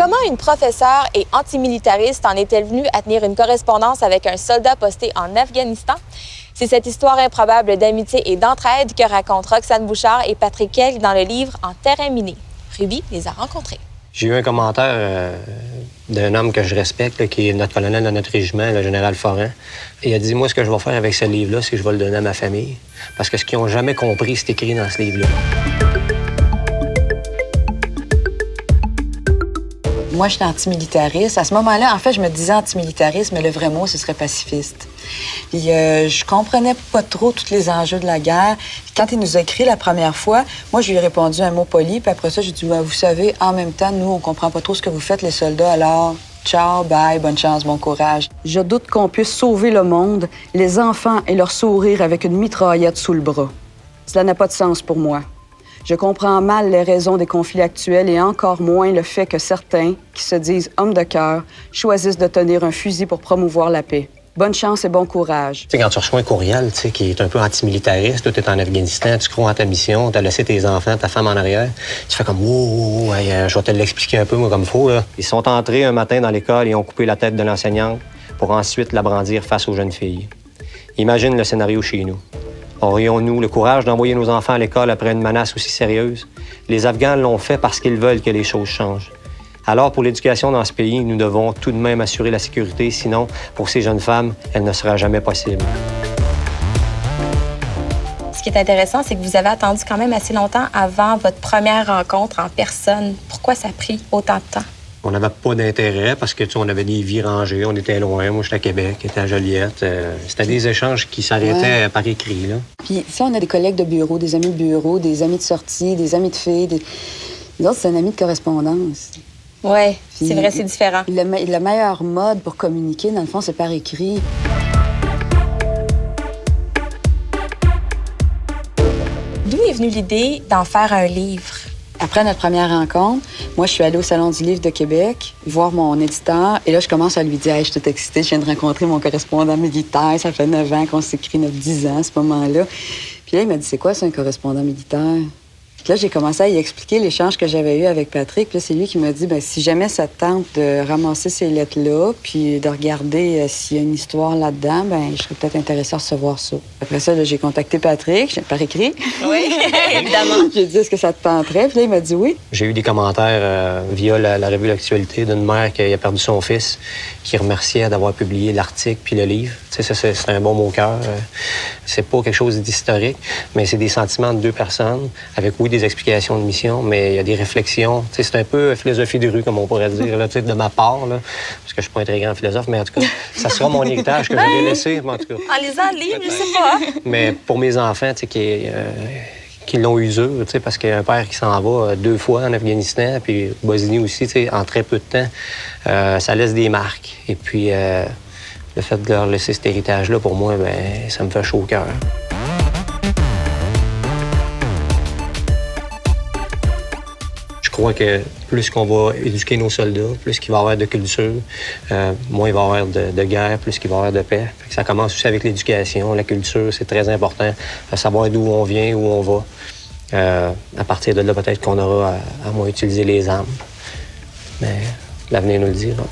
Comment une professeure et antimilitariste en est-elle venue à tenir une correspondance avec un soldat posté en Afghanistan? C'est cette histoire improbable d'amitié et d'entraide que racontent Roxane Bouchard et Patrick Kelk dans le livre En terrain miné. Ruby les a rencontrés. J'ai eu un commentaire d'un homme que je respecte, là, qui est notre colonel de notre régiment, le général Foran. Et il a dit, moi, ce que je vais faire avec ce livre-là, c'est que je vais le donner à ma famille. Parce que ce qu'ils n'ont jamais compris, c'est écrit dans ce livre-là. Moi, j'étais antimilitariste. À ce moment-là, en fait, je me disais antimilitariste, mais le vrai mot, ce serait pacifiste. Puis je comprenais pas trop tous les enjeux de la guerre. Puis quand il nous a écrit la première fois, moi, je lui ai répondu un mot poli. Puis après ça, j'ai dit, vous savez, en même temps, nous, on comprend pas trop ce que vous faites, les soldats, alors ciao, bye, bonne chance, bon courage. Je doute qu'on puisse sauver le monde, les enfants et leur sourire avec une mitraillette sous le bras. Cela n'a pas de sens pour moi. Je comprends mal les raisons des conflits actuels et encore moins le fait que certains, qui se disent hommes de cœur, choisissent de tenir un fusil pour promouvoir la paix. Bonne chance et bon courage. Tu sais, quand tu reçois un courriel, tu sais, qui est un peu antimilitariste, toi, tu es en Afghanistan, tu crois en ta mission, tu as laissé tes enfants, ta femme en arrière, tu fais comme, oh, je vais te l'expliquer un peu, moi, comme il faut, là. Ils sont entrés un matin dans l'école et ont coupé la tête de l'enseignante pour ensuite la brandir face aux jeunes filles. Imagine le scénario chez nous. Aurions-nous le courage d'envoyer nos enfants à l'école après une menace aussi sérieuse? Les Afghans l'ont fait parce qu'ils veulent que les choses changent. Alors, pour l'éducation dans ce pays, nous devons tout de même assurer la sécurité, sinon, pour ces jeunes femmes, elle ne sera jamais possible. Ce qui est intéressant, c'est que vous avez attendu quand même assez longtemps avant votre première rencontre en personne. Pourquoi ça a pris autant de temps? On n'avait pas d'intérêt parce que, tu sais, on avait des vies rangées, on était loin. Moi, j'étais à Québec, j'étais à Joliette. C'était des échanges qui s'arrêtaient par écrit, là. Puis ça, on a des collègues de bureau, des amis de bureau, des amis de sortie, des amis de filles. Nous autres, c'est un ami de correspondance. Oui, c'est vrai, c'est différent. Le meilleur mode pour communiquer, dans le fond, c'est par écrit. D'où est venue l'idée d'en faire un livre? Après notre première rencontre, moi, je suis allée au Salon du livre de Québec, voir mon éditeur. Et là, je commence à lui dire, hey, je suis toute excitée, je viens de rencontrer mon correspondant militaire. Ça fait 9 ans qu'on s'écrit, notre 10 ans à ce moment-là. Puis là, il m'a dit, c'est quoi, c'est un correspondant militaire? Puis là, j'ai commencé à y expliquer l'échange que j'avais eu avec Patrick. Puis là, c'est lui qui m'a dit, bien, si jamais ça te tente de ramasser ces lettres-là, puis de regarder s'il y a une histoire là-dedans, bien, je serais peut-être intéressée à recevoir ça. Après ça, là, j'ai contacté Patrick, par écrit. Oui, évidemment. J'ai dit, est-ce que ça te tenterait? Puis là, il m'a dit oui. J'ai eu des commentaires via la revue L'Actualité d'une mère qui a perdu son fils, qui remerciait d'avoir publié l'article puis le livre. Tu sais, ça, c'est un bon mot au cœur. C'est pas quelque chose d'historique, mais c'est des sentiments de deux personnes, avec, oui, des explications de mission, mais il y a des réflexions. Tu sais, c'est un peu philosophie de rue, comme on pourrait dire, là, tu sais, de ma part, là, parce que je suis pas un très grand philosophe, mais en tout cas, ça sera mon héritage que je vais laisser, en tout cas. En lisant le livre, je sais pas. Mais pour mes enfants, tu sais, qui l'ont eu dur, tu sais, parce qu'il y a un père qui s'en va 2 fois en Afghanistan, puis Bosnie aussi, tu sais, en très peu de temps, ça laisse des marques. Et puis, le fait de leur laisser cet héritage-là, pour moi, ben, ça me fait chaud au cœur. Je crois que plus qu'on va éduquer nos soldats, plus qu'il va y avoir de culture, moins il va y avoir de guerre, plus qu'il va y avoir de paix. Fait que ça commence aussi avec l'éducation. La culture, c'est très important. Savoir d'où on vient, où on va. À partir de là, peut-être qu'on aura à moins utiliser les armes. Mais l'avenir nous le dira.